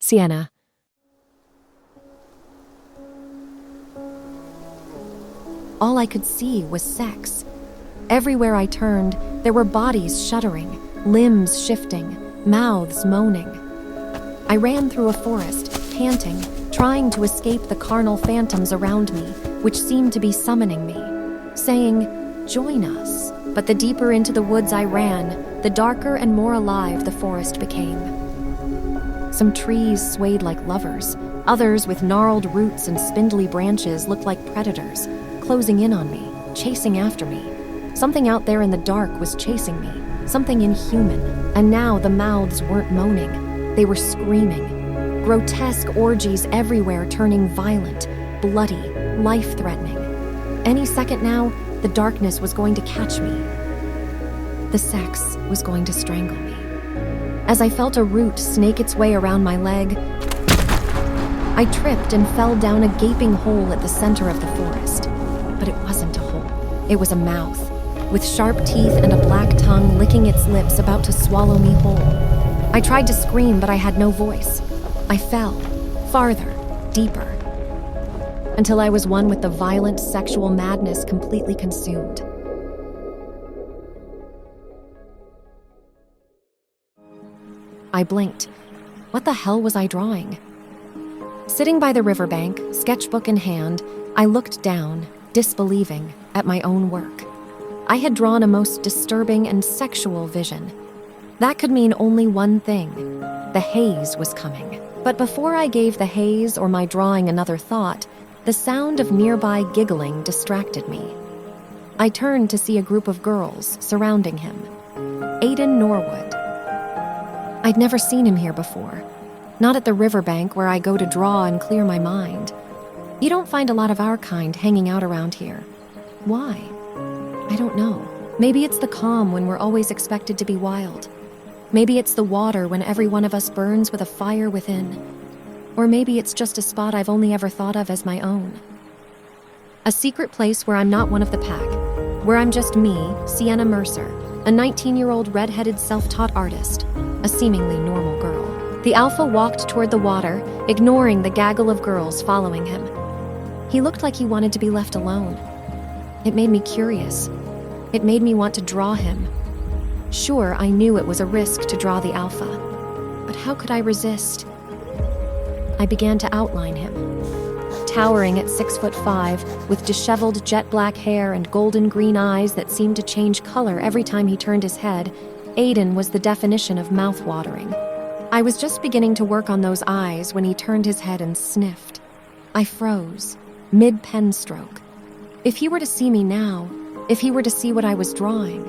Sienna. All I could see was sex. Everywhere I turned, there were bodies shuddering, limbs shifting, mouths moaning. I ran through a forest, panting, trying to escape the carnal phantoms around me, which seemed to be summoning me, saying, "Join us." But the deeper into the woods I ran, the darker and more alive the forest became. Some trees swayed like lovers. Others, with gnarled roots and spindly branches, looked like predators, closing in on me, chasing after me. Something out there in the dark was chasing me, something inhuman. And now the mouths weren't moaning, they were screaming. Grotesque orgies everywhere, turning violent, bloody, life-threatening. Any second now, the darkness was going to catch me. The sex was going to strangle me. As I felt a root snake its way around my leg, I tripped and fell down a gaping hole at the center of the forest. But it wasn't a hole. It was a mouth, with sharp teeth and a black tongue licking its lips, about to swallow me whole. I tried to scream, but I had no voice. I fell, farther, deeper, until I was one with the violent sexual madness, completely consumed. I blinked. What the hell was I drawing? Sitting by the riverbank, sketchbook in hand, I looked down, disbelieving, at my own work. I had drawn a most disturbing and sexual vision. That could mean only one thing. The haze was coming. But before I gave the haze or my drawing another thought, the sound of nearby giggling distracted me. I turned to see a group of girls surrounding him. Aiden Norwood. I'd never seen him here before. Not at the riverbank where I go to draw and clear my mind. You don't find a lot of our kind hanging out around here. Why? I don't know. Maybe it's the calm when we're always expected to be wild. Maybe it's the water when every one of us burns with a fire within. Or maybe it's just a spot I've only ever thought of as my own. A secret place where I'm not one of the pack. Where I'm just me, Sienna Mercer, a 19-year-old red-headed self-taught artist, a seemingly normal girl. The alpha walked toward the water, ignoring the gaggle of girls following him. He looked like he wanted to be left alone. It made me curious. It made me want to draw him. Sure, I knew it was a risk to draw the alpha, but how could I resist? I began to outline him. Towering at 6'5", with disheveled jet black hair and golden green eyes that seemed to change color every time he turned his head, Aiden was the definition of mouth-watering. I was just beginning to work on those eyes when he turned his head and sniffed. I froze, mid-pen stroke. If he were to see me now, if he were to see what I was drawing.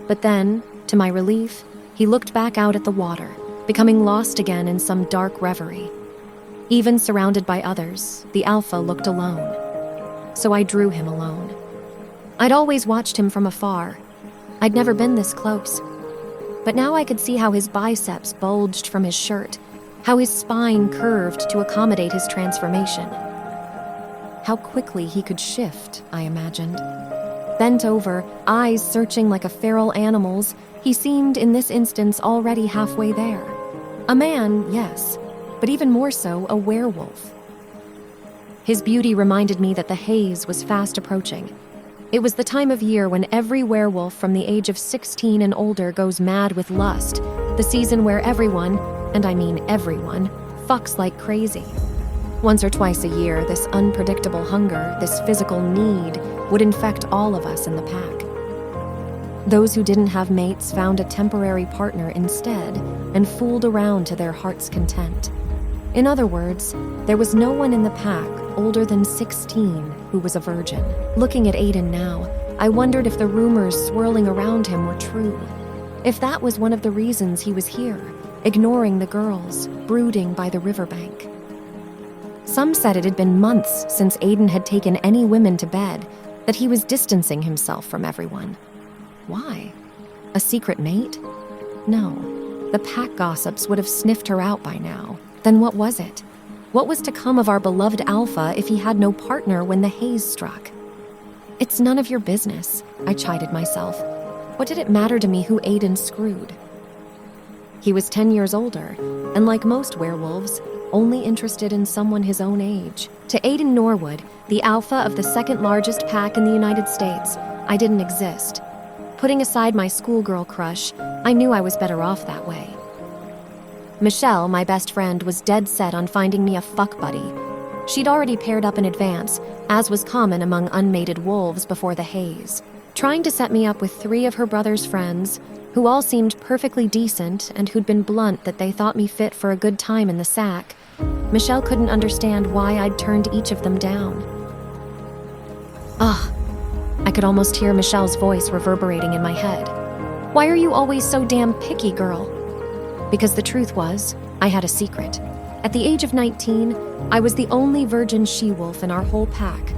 But then, to my relief, he looked back out at the water, becoming lost again in some dark reverie. Even surrounded by others, the alpha looked alone. So I drew him alone. I'd always watched him from afar. I'd never been this close. But now I could see how his biceps bulged from his shirt, how his spine curved to accommodate his transformation. How quickly he could shift, I imagined. Bent over, eyes searching like a feral animal's, he seemed in this instance already halfway there. A man, yes, but even more so, a werewolf. His beauty reminded me that the haze was fast approaching. It was the time of year when every werewolf from the age of 16 and older goes mad with lust, the season where everyone, and I mean everyone, fucks like crazy. Once or twice a year, this unpredictable hunger, this physical need, would infect all of us in the pack. Those who didn't have mates found a temporary partner instead and fooled around to their heart's content. In other words, there was no one in the pack older than 16 who was a virgin. Looking at Aiden now, I wondered if the rumors swirling around him were true. If that was one of the reasons he was here, ignoring the girls, brooding by the riverbank. Some said it had been months since Aiden had taken any women to bed, that he was distancing himself from everyone. Why? A secret mate? No. The pack gossips would have sniffed her out by now. Then what was it? What was to come of our beloved alpha if he had no partner when the haze struck? It's none of your business, I chided myself. What did it matter to me who Aiden screwed? He was 10 years older, and like most werewolves, only interested in someone his own age. To Aiden Norwood, the alpha of the second largest pack in the United States, I didn't exist. Putting aside my schoolgirl crush, I knew I was better off that way. Michelle, my best friend, was dead set on finding me a fuck buddy. She'd already paired up in advance, as was common among unmated wolves before the haze, trying to set me up with 3 of her brother's friends, who all seemed perfectly decent and who'd been blunt that they thought me fit for a good time in the sack. Michelle couldn't understand why I'd turned each of them down. Ugh, I could almost hear Michelle's voice reverberating in my head. Why are you always so damn picky, girl? Because the truth was, I had a secret. At the age of 19, I was the only virgin she-wolf in our whole pack.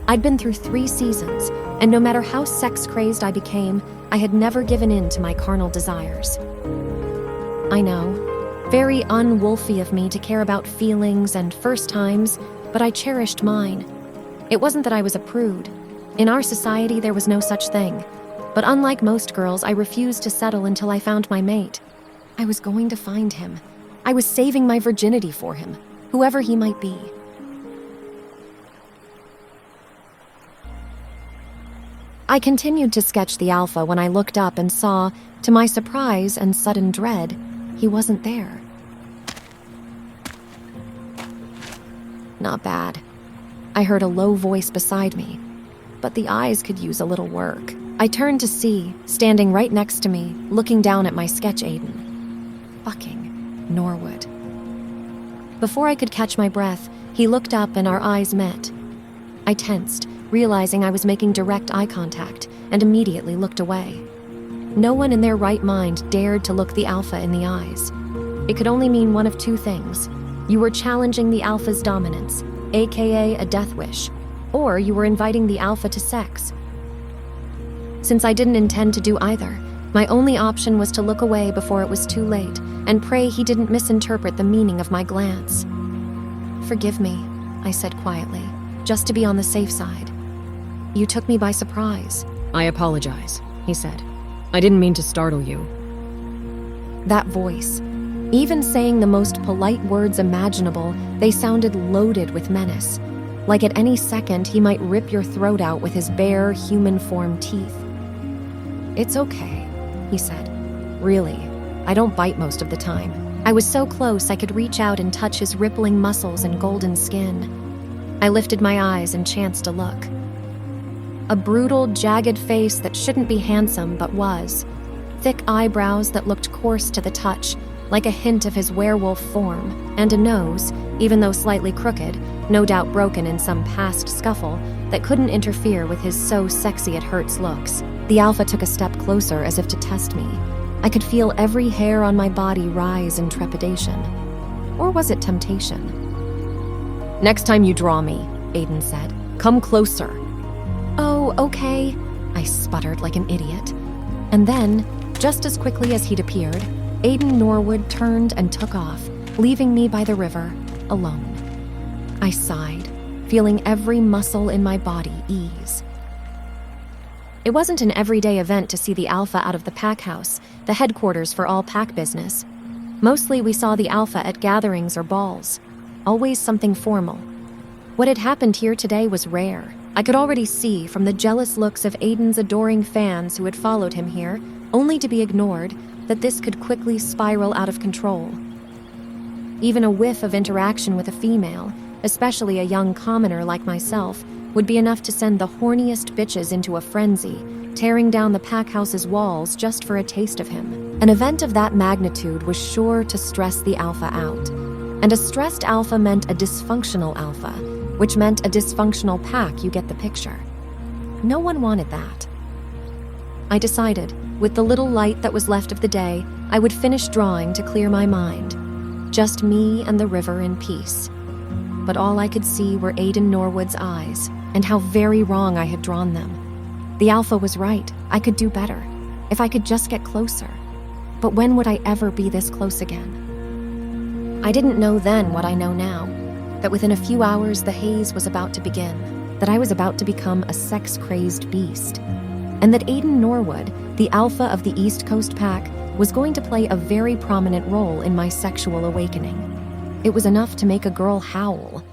I'd been through 3 seasons, and no matter how sex-crazed I became, I had never given in to my carnal desires. I know, very unwolfy of me to care about feelings and first times, but I cherished mine. It wasn't that I was a prude. In our society, there was no such thing. But unlike most girls, I refused to settle until I found my mate. I was going to find him. I was saving my virginity for him, whoever he might be. I continued to sketch the alpha when I looked up and saw, to my surprise and sudden dread, he wasn't there. Not bad. I heard a low voice beside me, but the eyes could use a little work. I turned to see, standing right next to me, looking down at my sketch Aiden. Fucking Norwood. Before I could catch my breath, he looked up and our eyes met. I tensed, realizing I was making direct eye contact, and immediately looked away. No one in their right mind dared to look the alpha in the eyes. It could only mean one of 2 things. You were challenging the alpha's dominance, aka a death wish, or you were inviting the alpha to sex. Since I didn't intend to do either, my only option was to look away before it was too late and pray he didn't misinterpret the meaning of my glance. "Forgive me," I said quietly, just to be on the safe side. "You took me by surprise." "I apologize," he said. "I didn't mean to startle you." That voice, even saying the most polite words imaginable, they sounded loaded with menace. Like at any second, he might rip your throat out with his bare, human-form teeth. "It's okay," he said. "Really, I don't bite most of the time." I was so close I could reach out and touch his rippling muscles and golden skin. I lifted my eyes and chanced a look. A brutal, jagged face that shouldn't be handsome but was. Thick eyebrows that looked coarse to the touch, like a hint of his werewolf form, and a nose, even though slightly crooked, no doubt broken in some past scuffle, that couldn't interfere with his so sexy it hurts looks. The alpha took a step closer as if to test me. I could feel every hair on my body rise in trepidation. Or was it temptation? "Next time you draw me," Aiden said, "come closer." "Oh, okay," I sputtered like an idiot. And then, just as quickly as he'd appeared, Aiden Norwood turned and took off, leaving me by the river, alone. I sighed, feeling every muscle in my body ease. It wasn't an everyday event to see the alpha out of the pack house, the headquarters for all pack business. Mostly we saw the alpha at gatherings or balls, always something formal. What had happened here today was rare. I could already see from the jealous looks of Aiden's adoring fans who had followed him here, only to be ignored, that this could quickly spiral out of control. Even a whiff of interaction with a female, especially a young commoner like myself, would be enough to send the horniest bitches into a frenzy, tearing down the pack house's walls just for a taste of him. An event of that magnitude was sure to stress the alpha out. And a stressed alpha meant a dysfunctional alpha, which meant a dysfunctional pack, you get the picture. No one wanted that. I decided, with the little light that was left of the day, I would finish drawing to clear my mind. Just me and the river in peace. But all I could see were Aiden Norwood's eyes, and how very wrong I had drawn them. The alpha was right. I could do better, if I could just get closer. But when would I ever be this close again? I didn't know then what I know now, that within a few hours the haze was about to begin, that I was about to become a sex-crazed beast, and that Aiden Norwood, the alpha of the East Coast pack, was going to play a very prominent role in my sexual awakening. It was enough to make a girl howl,